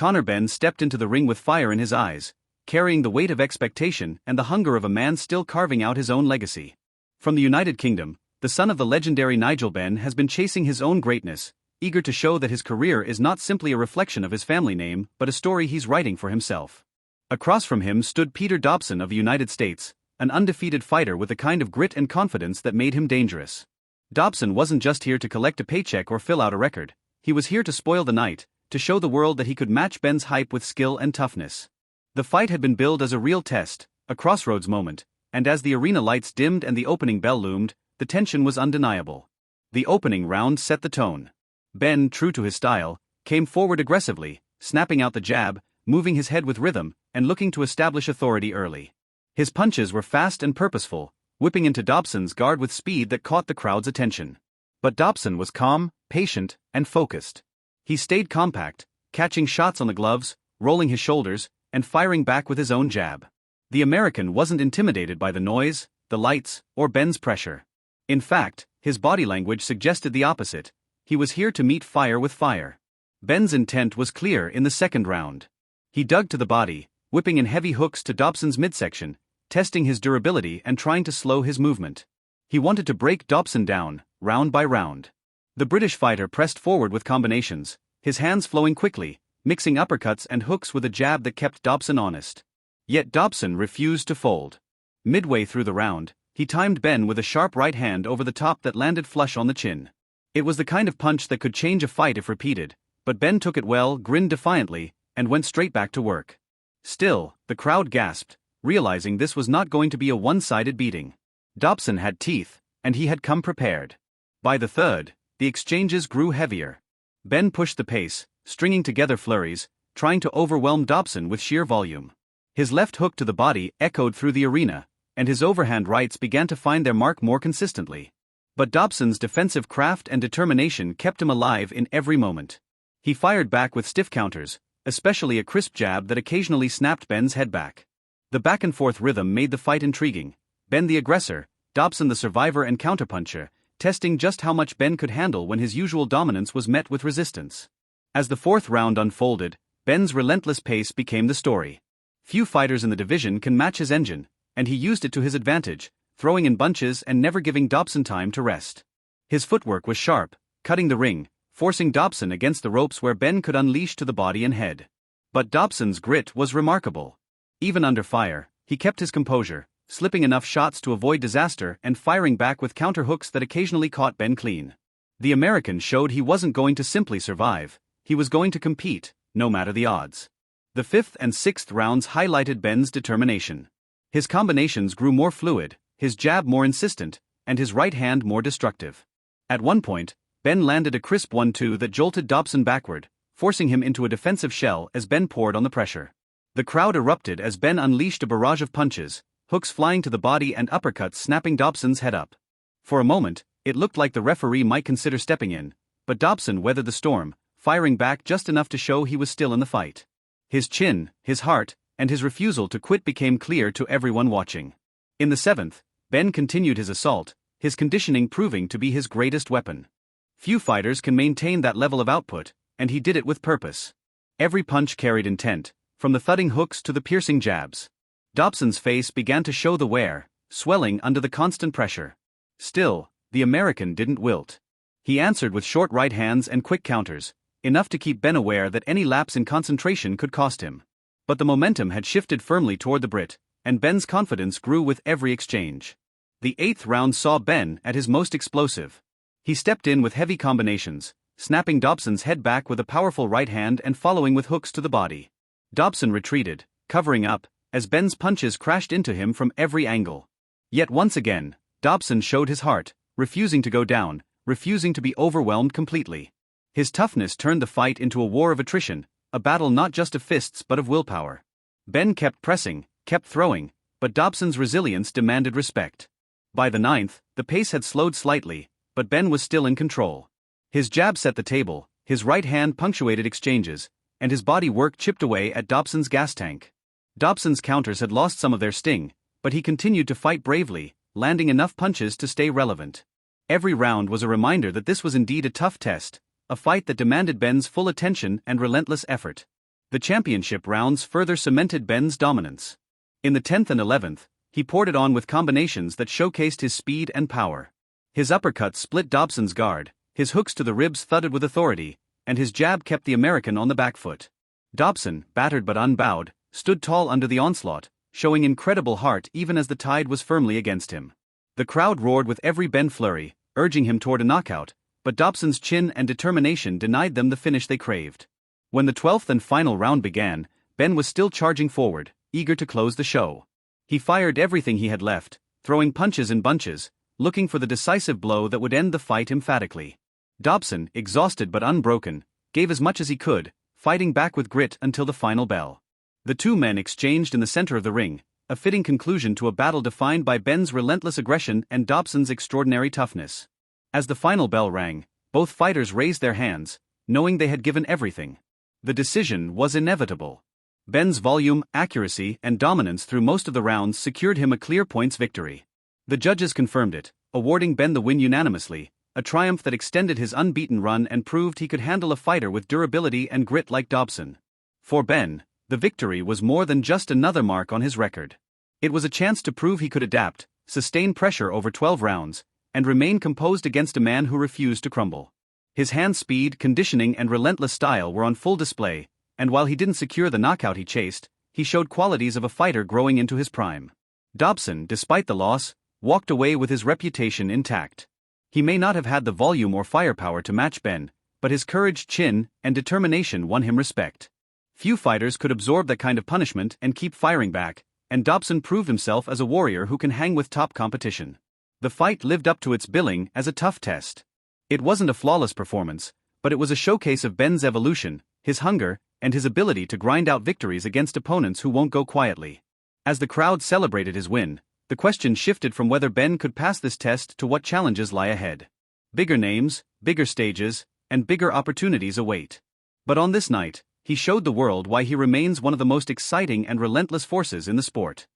Conor Benn stepped into the ring with fire in his eyes, carrying the weight of expectation and the hunger of a man still carving out his own legacy. From the United Kingdom, the son of the legendary Nigel Benn has been chasing his own greatness, eager to show that his career is not simply a reflection of his family name but a story he's writing for himself. Across from him stood Peter Dobson of the United States, an undefeated fighter with a kind of grit and confidence that made him dangerous. Dobson wasn't just here to collect a paycheck or fill out a record, he was here to spoil the night, to show the world that he could match Benn's hype with skill and toughness. The fight had been billed as a real test, a crossroads moment, and as the arena lights dimmed and the opening bell loomed, the tension was undeniable. The opening round set the tone. Benn, true to his style, came forward aggressively, snapping out the jab, moving his head with rhythm, and looking to establish authority early. His punches were fast and purposeful, whipping into Dobson's guard with speed that caught the crowd's attention. But Dobson was calm, patient, and focused. He stayed compact, catching shots on the gloves, rolling his shoulders, and firing back with his own jab. The American wasn't intimidated by the noise, the lights, or Benn's pressure. In fact, his body language suggested the opposite. He was here to meet fire with fire. Benn's intent was clear in the second round. He dug to the body, whipping in heavy hooks to Dobson's midsection, testing his durability and trying to slow his movement. He wanted to break Dobson down, round by round. The British fighter pressed forward with combinations, his hands flowing quickly, mixing uppercuts and hooks with a jab that kept Dobson honest. Yet Dobson refused to fold. Midway through the round, he timed Benn with a sharp right hand over the top that landed flush on the chin. It was the kind of punch that could change a fight if repeated, but Benn took it well, grinned defiantly, and went straight back to work. Still, the crowd gasped, realizing this was not going to be a one-sided beating. Dobson had teeth, and he had come prepared. By the third, the exchanges grew heavier. Benn pushed the pace, stringing together flurries, trying to overwhelm Dobson with sheer volume. His left hook to the body echoed through the arena, and his overhand rights began to find their mark more consistently. But Dobson's defensive craft and determination kept him alive in every moment. He fired back with stiff counters, especially a crisp jab that occasionally snapped Benn's head back. The back-and-forth rhythm made the fight intriguing. Benn the aggressor, Dobson the survivor and counterpuncher, testing just how much Benn could handle when his usual dominance was met with resistance. As the fourth round unfolded, Benn's relentless pace became the story. Few fighters in the division can match his engine, and he used it to his advantage, throwing in bunches and never giving Dobson time to rest. His footwork was sharp, cutting the ring, forcing Dobson against the ropes where Benn could unleash to the body and head. But Dobson's grit was remarkable. Even under fire, he kept his composure, slipping enough shots to avoid disaster and firing back with counter hooks that occasionally caught Benn clean. The American showed he wasn't going to simply survive, he was going to compete, no matter the odds. The fifth and sixth rounds highlighted Benn's determination. His combinations grew more fluid, his jab more insistent, and his right hand more destructive. At one point, Benn landed a crisp 1-2 that jolted Dobson backward, forcing him into a defensive shell as Benn poured on the pressure. The crowd erupted as Benn unleashed a barrage of punches, hooks flying to the body and uppercuts snapping Dobson's head up. For a moment, it looked like the referee might consider stepping in, but Dobson weathered the storm, firing back just enough to show he was still in the fight. His chin, his heart, and his refusal to quit became clear to everyone watching. In the seventh, Benn continued his assault, his conditioning proving to be his greatest weapon. Few fighters can maintain that level of output, and he did it with purpose. Every punch carried intent, from the thudding hooks to the piercing jabs. Dobson's face began to show the wear, swelling under the constant pressure. Still, the American didn't wilt. He answered with short right hands and quick counters, enough to keep Benn aware that any lapse in concentration could cost him. But the momentum had shifted firmly toward the Brit, and Benn's confidence grew with every exchange. The eighth round saw Benn at his most explosive. He stepped in with heavy combinations, snapping Dobson's head back with a powerful right hand and following with hooks to the body. Dobson retreated, covering up, as Benn's punches crashed into him from every angle. Yet once again, Dobson showed his heart, refusing to go down, refusing to be overwhelmed completely. His toughness turned the fight into a war of attrition, a battle not just of fists but of willpower. Benn kept pressing, kept throwing, but Dobson's resilience demanded respect. By the ninth, the pace had slowed slightly, but Benn was still in control. His jab set the table, his right hand punctuated exchanges, and his body work chipped away at Dobson's gas tank. Dobson's counters had lost some of their sting, but he continued to fight bravely, landing enough punches to stay relevant. Every round was a reminder that this was indeed a tough test, a fight that demanded Benn's full attention and relentless effort. The championship rounds further cemented Benn's dominance. In the 10th and 11th, he poured it on with combinations that showcased his speed and power. His uppercuts split Dobson's guard, his hooks to the ribs thudded with authority, and his jab kept the American on the back foot. Dobson, battered but unbowed, stood tall under the onslaught, showing incredible heart even as the tide was firmly against him. The crowd roared with every Benn flurry, urging him toward a knockout, but Dobson's chin and determination denied them the finish they craved. When the 12th and final round began, Benn was still charging forward, eager to close the show. He fired everything he had left, throwing punches in bunches, looking for the decisive blow that would end the fight emphatically. Dobson, exhausted but unbroken, gave as much as he could, fighting back with grit until the final bell. The two men exchanged in the center of the ring, a fitting conclusion to a battle defined by Benn's relentless aggression and Dobson's extraordinary toughness. As the final bell rang, both fighters raised their hands, knowing they had given everything. The decision was inevitable. Benn's volume, accuracy, and dominance through most of the rounds secured him a clear points victory. The judges confirmed it, awarding Benn the win unanimously, a triumph that extended his unbeaten run and proved he could handle a fighter with durability and grit like Dobson. For Benn, the victory was more than just another mark on his record. It was a chance to prove he could adapt, sustain pressure over 12 rounds, and remain composed against a man who refused to crumble. His hand speed, conditioning, and relentless style were on full display, and while he didn't secure the knockout he chased, he showed qualities of a fighter growing into his prime. Dobson, despite the loss, walked away with his reputation intact. He may not have had the volume or firepower to match Benn, but his courage, chin, and determination won him respect. Few fighters could absorb that kind of punishment and keep firing back, and Dobson proved himself as a warrior who can hang with top competition. The fight lived up to its billing as a tough test. It wasn't a flawless performance, but it was a showcase of Benn's evolution, his hunger, and his ability to grind out victories against opponents who won't go quietly. As the crowd celebrated his win, the question shifted from whether Benn could pass this test to what challenges lie ahead. Bigger names, bigger stages, and bigger opportunities await. But on this night, he showed the world why he remains one of the most exciting and relentless forces in the sport.